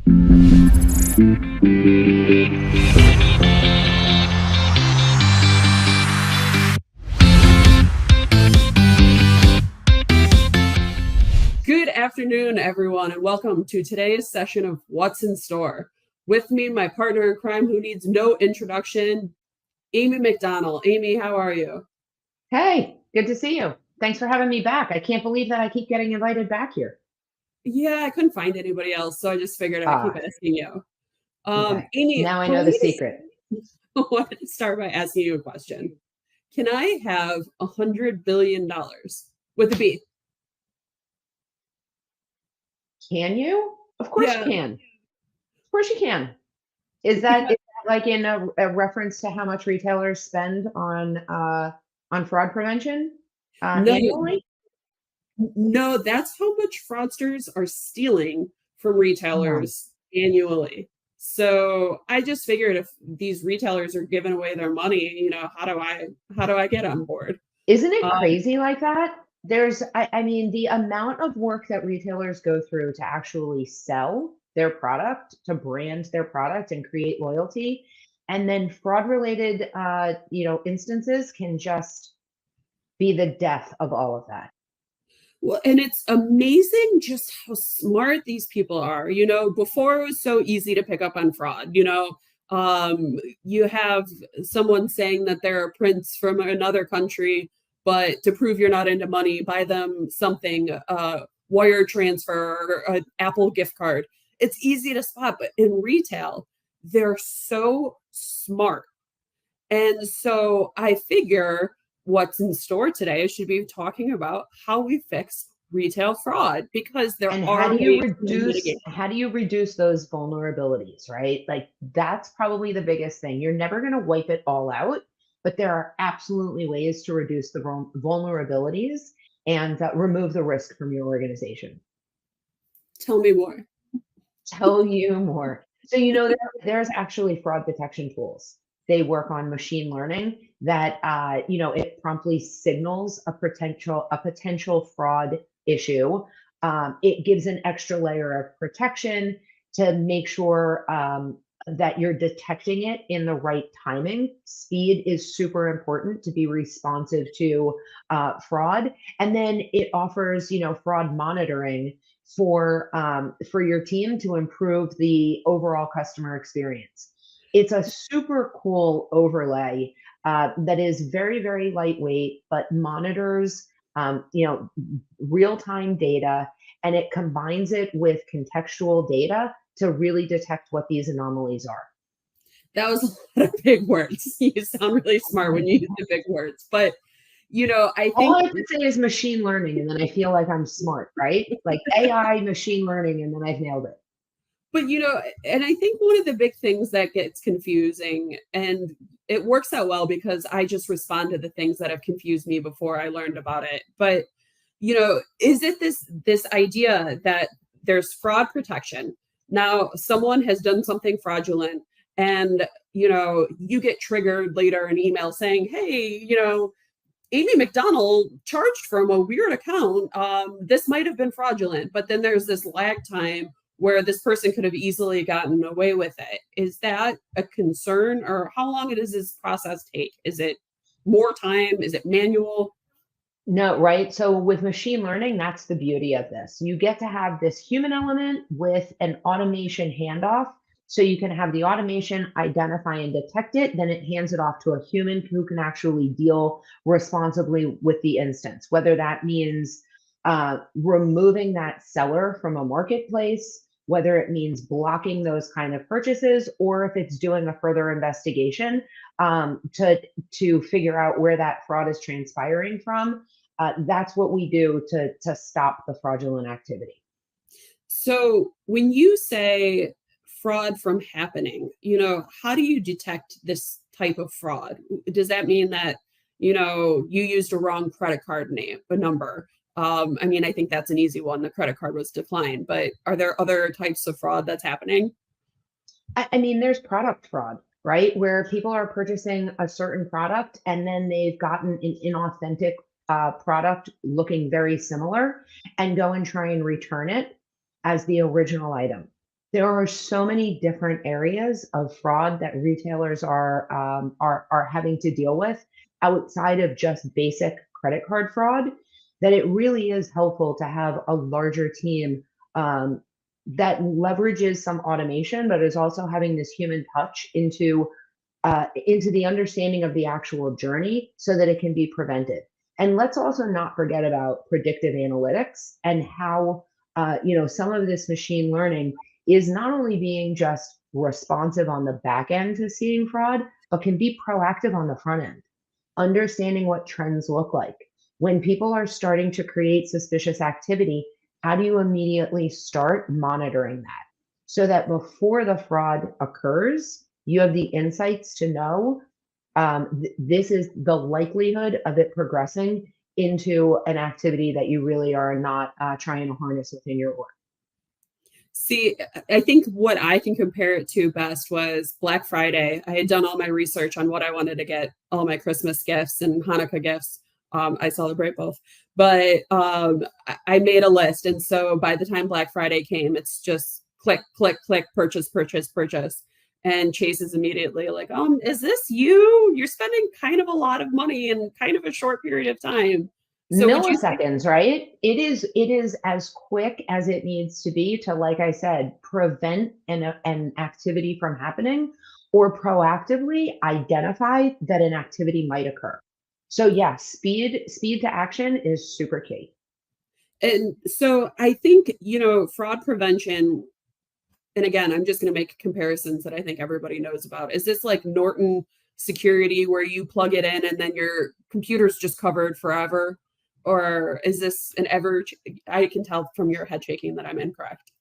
Good afternoon, everyone, and welcome to today's session of What's in Store. With me, my partner in crime who needs no introduction, Amy McDonald. Amy, how are you? Hey, good to see you. Thanks for having me back. I can't believe that I keep getting invited back here. Yeah, I couldn't find anybody else, so I just figured I would keep Ah, asking you. okay. Amy, Now I for know the me secret. I wanted to start by asking you a question. Can I have $100 billion with a B? Can you? Of course you Yeah, can. Of course you can. Is that like in a reference to how much retailers spend on fraud prevention no, annually? no, that's how much fraudsters are stealing from Oh. retailers annually. So I just figured if these retailers are giving away their money, how do I get on board? Isn't it Um, crazy like that? I mean, the amount of work that retailers go through to actually sell their product, to brand their product and create loyalty, and then fraud related, instances can just be the death of all of that. well, and it's amazing just how smart these people are. Before it was so easy to pick up on fraud. You have someone saying that they're a prince from another country, but to prove you're not into money, buy them something, wire transfer or an Apple gift card. It's easy to spot, but in retail, they're so smart. And so I figure what's in store today I should be talking about how we fix retail fraud because there And are ways to mitigate. how do you reduce those vulnerabilities, right? Like that's probably the biggest thing. You're never going to wipe it all out, but there are absolutely ways to reduce the vulnerabilities and remove the risk from your organization. Tell me more. Tell you more. So there's actually fraud detection tools. They work on machine learning that it promptly signals a potential fraud issue. It gives an extra layer of protection to make sure that you're detecting it in the right timing. Speed is super important to be responsive to fraud, and then it offers fraud monitoring for your team to improve the overall customer experience. It's a super cool overlay that is very, very lightweight, but monitors real-time data, and it combines it with contextual data to really detect what these anomalies are. That was a lot of big words. You sound really smart when you use the big words. But, I All think I have to say is machine learning, and then I feel like I'm smart, right? Like AI, machine learning, and then I've nailed it. But and I think one of the big things that gets confusing, and it works out well because I just respond to the things that have confused me before I learned about it. But is it this idea that there's fraud protection? Now, someone has done something fraudulent, and you get triggered later an email saying, "Hey, Amy McDonald charged from a weird account. This might have been fraudulent," but then there's this lag time where this person could have easily gotten away with it. Is that a concern, or how long does this process take? Is it more time? Is it manual? No, right? So with machine learning, that's the beauty of this. You get to have this human element with an automation handoff. So you can have the automation identify and detect it, then it hands it off to a human who can actually deal responsibly with the instance, whether that means removing that seller from a marketplace, whether it means blocking those kind of purchases, or if it's doing a further investigation to figure out where that fraud is transpiring from. That's what we do to stop the fraudulent activity. So when you say fraud from happening, how do you detect this type of fraud? Does that mean that, you used a wrong credit card name, a number? I mean, I think that's an easy one. The credit card was declined, but are there other types of fraud that's happening? I mean, there's product fraud, right? Where people are purchasing a certain product and then they've gotten an inauthentic product looking very similar and go and try and return it as the original item. There are so many different areas of fraud that retailers are having to deal with outside of just basic credit card fraud, that it really is helpful to have a larger team um, that leverages some automation, but is also having this human touch into the understanding of the actual journey so that it can be prevented. And let's also not forget about predictive analytics and how some of this machine learning is not only being just responsive on the back end to seeing fraud, but can be proactive on the front end, understanding what trends look like. When people are starting to create suspicious activity, how do you immediately start monitoring that so that before the fraud occurs, you have the insights to know this is the likelihood of it progressing into an activity that you really are not trying to harness within your org. See, I think what I can compare it to best was Black Friday. I had done all my research on what I wanted to get, all my Christmas gifts and Hanukkah gifts. I celebrate both, but I made a list. And so by the time Black Friday came, it's just click, click, click, purchase, purchase, purchase. And Chase is immediately like, is this you? You're spending kind of a lot of money in kind of a short period of time. So would you say, Milliseconds, right? It is as quick as it needs to be to, like I said, prevent an activity from happening or proactively identify that an activity might occur. So yeah, speed to action is super key. and so I think, fraud prevention, and again, I'm just going to make comparisons that I think everybody knows about. Is this like Norton security where you plug it in and then your computer's just covered forever? Or is this I can tell from your head shaking that I'm incorrect.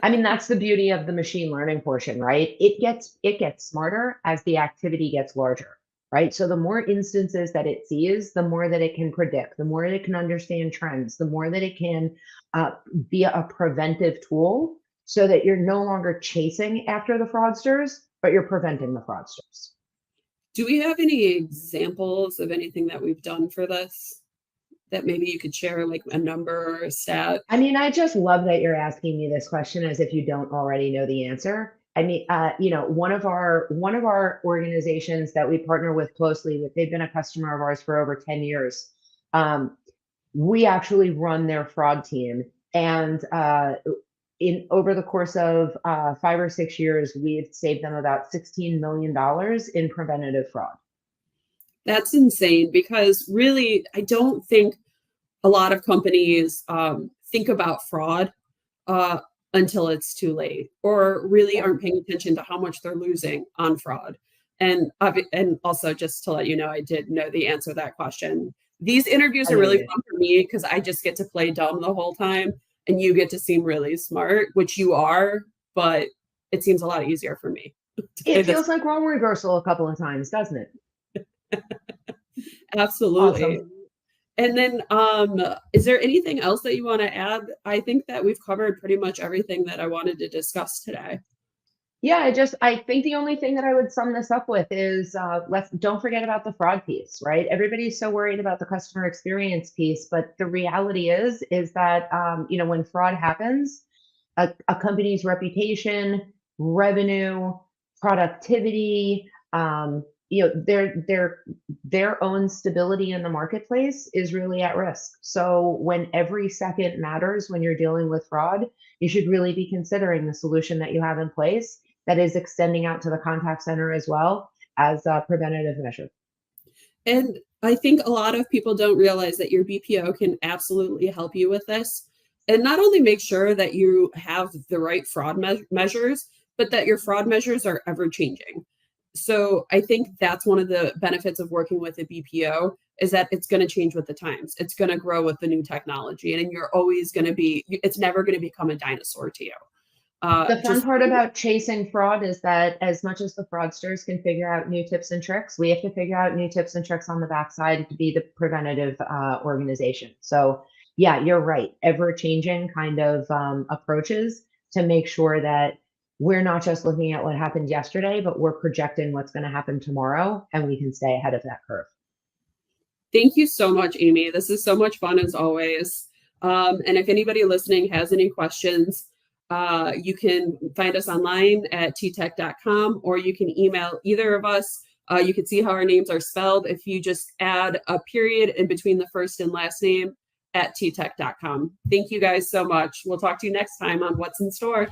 I mean, that's the beauty of the machine learning portion, right? It gets smarter as the activity gets larger, right? So the more instances that it sees, the more that it can predict, the more that it can understand trends, the more that it can uh, be a preventive tool so that you're no longer chasing after the fraudsters, but you're preventing the fraudsters. Do we have any examples of anything that we've done for this that maybe you could share, like a number or a stat? I mean, I just love that you're asking me this question as if you don't already know the answer. I mean, one of our organizations that we partner with closely with, they've been a customer of ours for over 10 years. Um, we actually run their fraud team, and in over the course of 5 or 6 years, we've saved them about $16 million in preventative fraud. That's insane because really, I don't think a lot of companies think about fraud uh, until it's too late, or really Yep. aren't paying attention to how much they're losing on fraud. And also, just to let you know, I did know the answer to that question. These interviews I are know really you. fun for me because I just get to play dumb the whole time, and you get to seem really smart, which you are, but it seems a lot easier for me to play It this. feels like role reversal a couple of times, doesn't it? Absolutely. Awesome. And then, is there anything else that you want to add? I think that we've covered pretty much everything that I wanted to discuss today. Yeah, I think the only thing that I would sum this up with is let's don't forget about the fraud piece, right? Everybody's so worried about the customer experience piece, but the reality is that when fraud happens, a company's reputation, revenue, productivity, their own stability in the marketplace is really at risk. So when every second matters when you're dealing with fraud, you should really be considering the solution that you have in place that is extending out to the contact center as well as a preventative measure. And I think a lot of people don't realize that your BPO can absolutely help you with this. And not only make sure that you have the right fraud measures, but that your fraud measures are ever changing. So I think that's one of the benefits of working with a BPO is that it's going to change with the times. It's going to grow with the new technology, and you're always going to be. It's never going to become a dinosaur to you. The fun Just part about chasing fraud is that as much as the fraudsters can figure out new tips and tricks, we have to figure out new tips and tricks on the backside to be the preventative organization. So, yeah, you're right. Ever changing kind of approaches to make sure that we're not just looking at what happened yesterday, but we're projecting what's going to happen tomorrow and we can stay ahead of that curve. thank you so much, Amy. This is so much fun as always. And if anybody listening has any questions, You can find us online at t.tec.com, or you can email either of us. You can see how our names are spelled if you just add a period in between the first and last name at t.tec.com. Thank you guys so much. We'll talk to you next time on What's in Store.